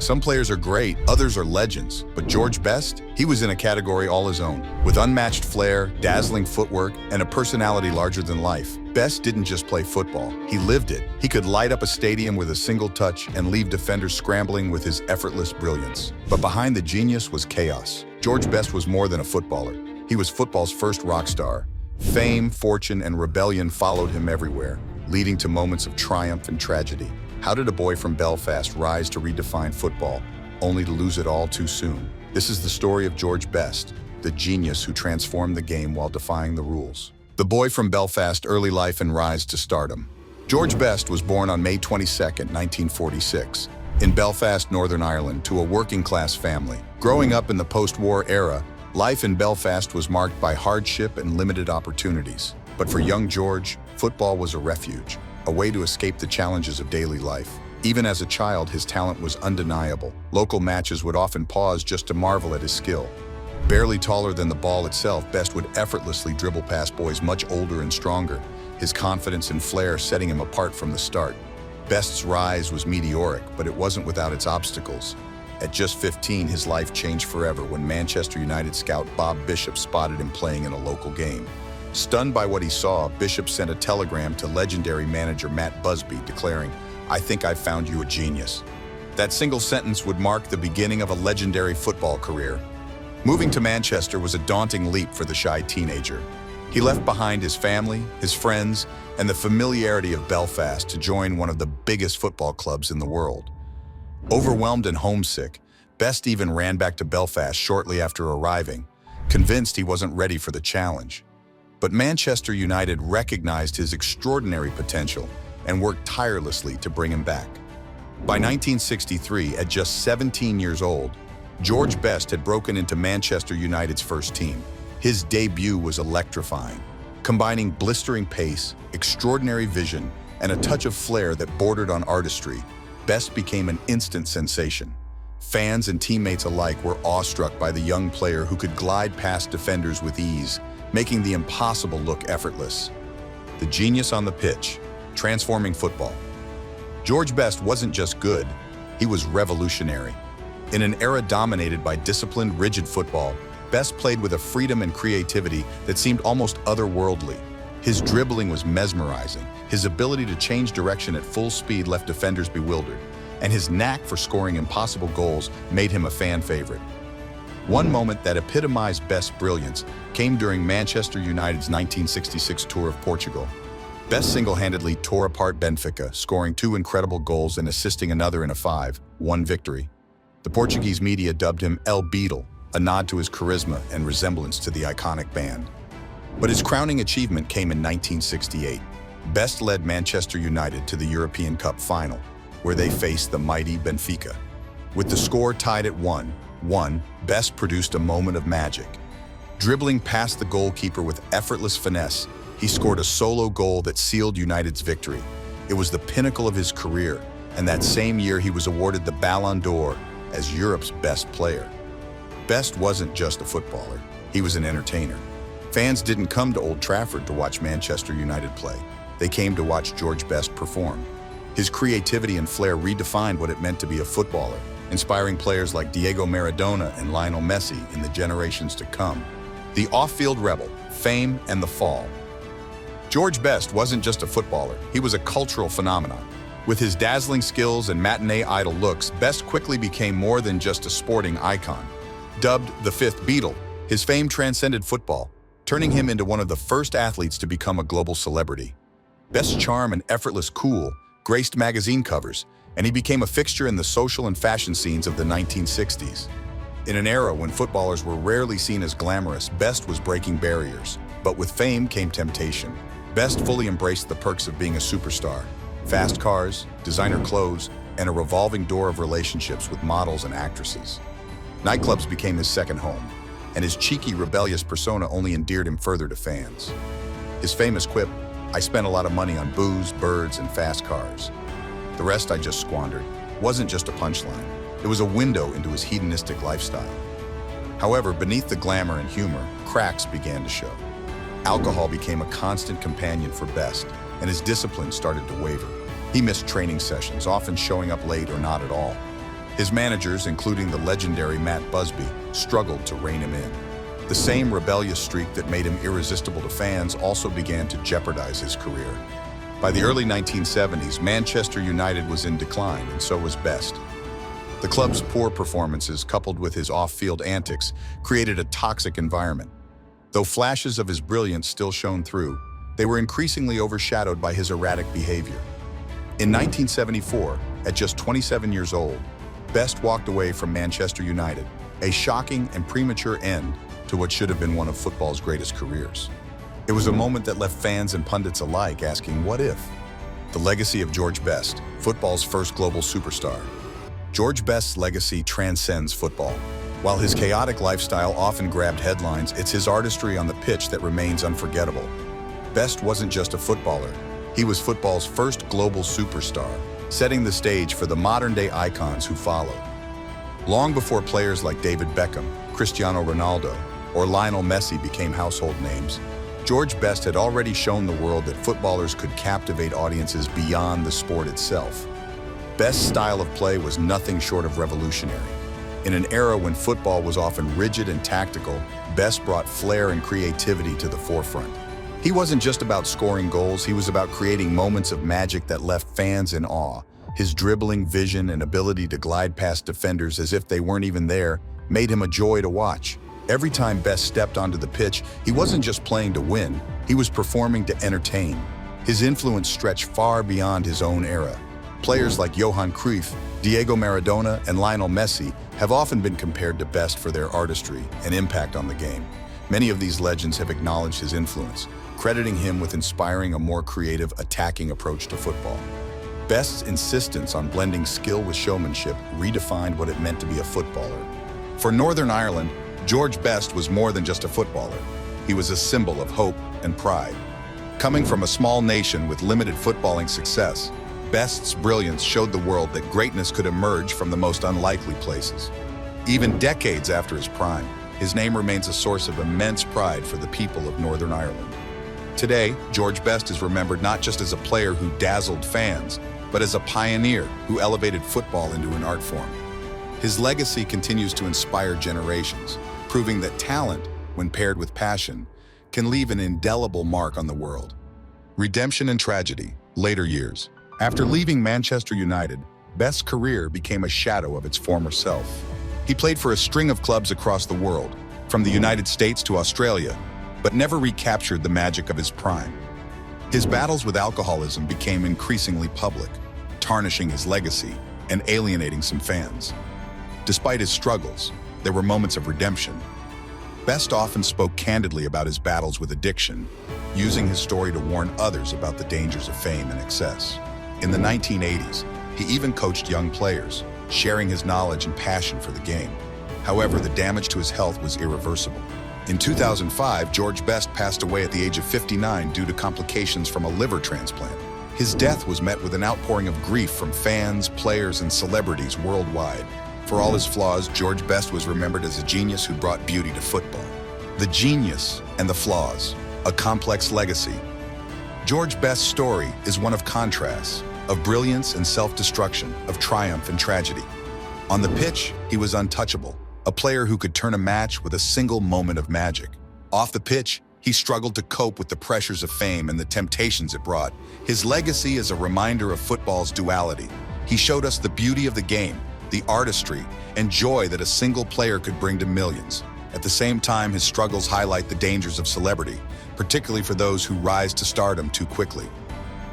Some players are great, others are legends, but George Best, he was in a category all his own. With unmatched flair, dazzling footwork, and a personality larger than life, Best didn't just play football, he lived it. He could light up a stadium with a single touch and leave defenders scrambling with his effortless brilliance. But behind the genius was chaos. George Best was more than a footballer. He was football's first rock star. Fame, fortune, and rebellion followed him everywhere, leading to moments of triumph and tragedy. How did a boy from Belfast rise to redefine football, only to lose it all too soon? This is the story of George Best, the genius who transformed the game while defying the rules. The boy from Belfast, early life and rise to stardom. George Best was born on May 22, 1946, in Belfast, Northern Ireland, to a working-class family. Growing up in the post-war era, life in Belfast was marked by hardship and limited opportunities. But for young George, football was a refuge, a way to escape the challenges of daily life. Even as a child, his talent was undeniable. Local matches would often pause just to marvel at his skill. Barely taller than the ball itself, Best would effortlessly dribble past boys much older and stronger, his confidence and flair setting him apart from the start. Best's rise was meteoric, but it wasn't without its obstacles. At just 15, his life changed forever when Manchester United scout Bob Bishop spotted him playing in a local game. Stunned by what he saw, Bishop sent a telegram to legendary manager Matt Busby declaring, "I think I've found you a genius." That single sentence would mark the beginning of a legendary football career. Moving to Manchester was a daunting leap for the shy teenager. He left behind his family, his friends, and the familiarity of Belfast to join one of the biggest football clubs in the world. Overwhelmed and homesick, Best even ran back to Belfast shortly after arriving, convinced he wasn't ready for the challenge. But Manchester United recognized his extraordinary potential and worked tirelessly to bring him back. By 1963, at just 17 years old, George Best had broken into Manchester United's first team. His debut was electrifying, combining blistering pace, extraordinary vision, and a touch of flair that bordered on artistry. Best became an instant sensation. Fans and teammates alike were awestruck by the young player who could glide past defenders with ease, making the impossible look effortless. The genius on the pitch, transforming football. George Best wasn't just good, he was revolutionary. In an era dominated by disciplined, rigid football, Best played with a freedom and creativity that seemed almost otherworldly. His dribbling was mesmerizing, his ability to change direction at full speed left defenders bewildered, and his knack for scoring impossible goals made him a fan favorite. One moment that epitomized Best's brilliance came during Manchester United's 1966 tour of Portugal. Best single-handedly tore apart Benfica, scoring 2 incredible goals and assisting another in a 5-1 victory. The Portuguese media dubbed him El Beatle, a nod to his charisma and resemblance to the iconic band. But his crowning achievement came in 1968. Best led Manchester United to the European Cup final, where they faced the mighty Benfica. With the score tied at 1-1, Best produced a moment of magic. Dribbling past the goalkeeper with effortless finesse, he scored a solo goal that sealed United's victory. It was the pinnacle of his career, and that same year he was awarded the Ballon d'Or as Europe's best player. Best wasn't just a footballer, he was an entertainer. Fans didn't come to Old Trafford to watch Manchester United play. They came to watch George Best perform. His creativity and flair redefined what it meant to be a footballer, inspiring players like Diego Maradona and Lionel Messi in the generations to come. The off-field rebel, fame, and the fall. George Best wasn't just a footballer, he was a cultural phenomenon. With his dazzling skills and matinee idol looks, Best quickly became more than just a sporting icon. Dubbed the Fifth Beatle, his fame transcended football, turning him into one of the first athletes to become a global celebrity. Best's charm and effortless cool graced magazine covers, and he became a fixture in the social and fashion scenes of the 1960s. In an era when footballers were rarely seen as glamorous, Best was breaking barriers. But with fame came temptation. Best fully embraced the perks of being a superstar. Fast cars, designer clothes, and a revolving door of relationships with models and actresses. Nightclubs became his second home, and his cheeky, rebellious persona only endeared him further to fans. His famous quip, "I spent a lot of money on booze, birds, and fast cars. The rest I just squandered," wasn't just a punchline. It was a window into his hedonistic lifestyle. However, beneath the glamour and humor, cracks began to show. Alcohol became a constant companion for Best, and his discipline started to waver. He missed training sessions, often showing up late or not at all. His managers, including the legendary Matt Busby, struggled to rein him in. The same rebellious streak that made him irresistible to fans also began to jeopardize his career. By the early 1970s, Manchester United was in decline, and so was Best. The club's poor performances, coupled with his off-field antics, created a toxic environment. Though flashes of his brilliance still shone through, they were increasingly overshadowed by his erratic behavior. In 1974, at just 27 years old, Best walked away from Manchester United, a shocking and premature end to what should have been one of football's greatest careers. It was a moment that left fans and pundits alike asking, what if? The legacy of George Best, football's first global superstar. George Best's legacy transcends football. While his chaotic lifestyle often grabbed headlines, it's his artistry on the pitch that remains unforgettable. Best wasn't just a footballer, he was football's first global superstar, setting the stage for the modern-day icons who followed. Long before players like David Beckham, Cristiano Ronaldo, or Lionel Messi became household names, George Best had already shown the world that footballers could captivate audiences beyond the sport itself. Best's style of play was nothing short of revolutionary. In an era when football was often rigid and tactical, Best brought flair and creativity to the forefront. He wasn't just about scoring goals, he was about creating moments of magic that left fans in awe. His dribbling vision and ability to glide past defenders as if they weren't even there made him a joy to watch. Every time Best stepped onto the pitch, he wasn't just playing to win, he was performing to entertain. His influence stretched far beyond his own era. Players like Johan Cruyff, Diego Maradona, and Lionel Messi have often been compared to Best for their artistry and impact on the game. Many of these legends have acknowledged his influence, crediting him with inspiring a more creative, attacking approach to football. Best's insistence on blending skill with showmanship redefined what it meant to be a footballer. For Northern Ireland, George Best was more than just a footballer. He was a symbol of hope and pride. Coming from a small nation with limited footballing success, Best's brilliance showed the world that greatness could emerge from the most unlikely places. Even decades after his prime, his name remains a source of immense pride for the people of Northern Ireland. Today, George Best is remembered not just as a player who dazzled fans, but as a pioneer who elevated football into an art form. His legacy continues to inspire generations, proving that talent, when paired with passion, can leave an indelible mark on the world. Redemption and tragedy, later years. After leaving Manchester United, Best's career became a shadow of its former self. He played for a string of clubs across the world, from the United States to Australia, but never recaptured the magic of his prime. His battles with alcoholism became increasingly public, tarnishing his legacy and alienating some fans. Despite his struggles, there were moments of redemption. Best often spoke candidly about his battles with addiction, using his story to warn others about the dangers of fame and excess. In the 1980s, he even coached young players, sharing his knowledge and passion for the game. However, the damage to his health was irreversible. In 2005, George Best passed away at the age of 59 due to complications from a liver transplant. His death was met with an outpouring of grief from fans, players, and celebrities worldwide. For all his flaws, George Best was remembered as a genius who brought beauty to football. The genius and the flaws, a complex legacy. George Best's story is one of contrasts, of brilliance and self-destruction, of triumph and tragedy. On the pitch, he was untouchable, a player who could turn a match with a single moment of magic. Off the pitch, he struggled to cope with the pressures of fame and the temptations it brought. His legacy is a reminder of football's duality. He showed us the beauty of the game, the artistry, and joy that a single player could bring to millions. At the same time, his struggles highlight the dangers of celebrity, particularly for those who rise to stardom too quickly.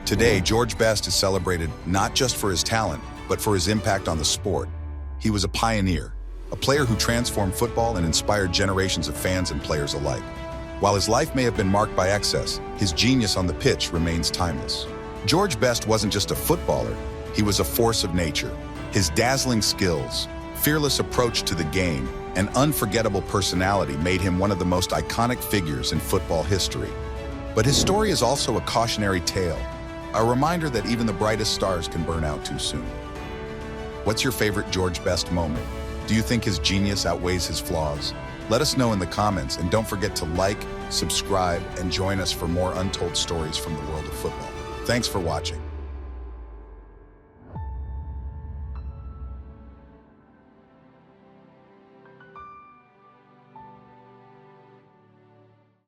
Today, George Best is celebrated not just for his talent, but for his impact on the sport. He was a pioneer, a player who transformed football and inspired generations of fans and players alike. While his life may have been marked by excess, his genius on the pitch remains timeless. George Best wasn't just a footballer, he was a force of nature. His dazzling skills, fearless approach to the game, and unforgettable personality made him one of the most iconic figures in football history. But his story is also a cautionary tale, a reminder that even the brightest stars can burn out too soon. What's your favorite George Best moment? Do you think his genius outweighs his flaws? Let us know in the comments, and don't forget to like, subscribe, and join us for more untold stories from the world of football. Thanks for watching.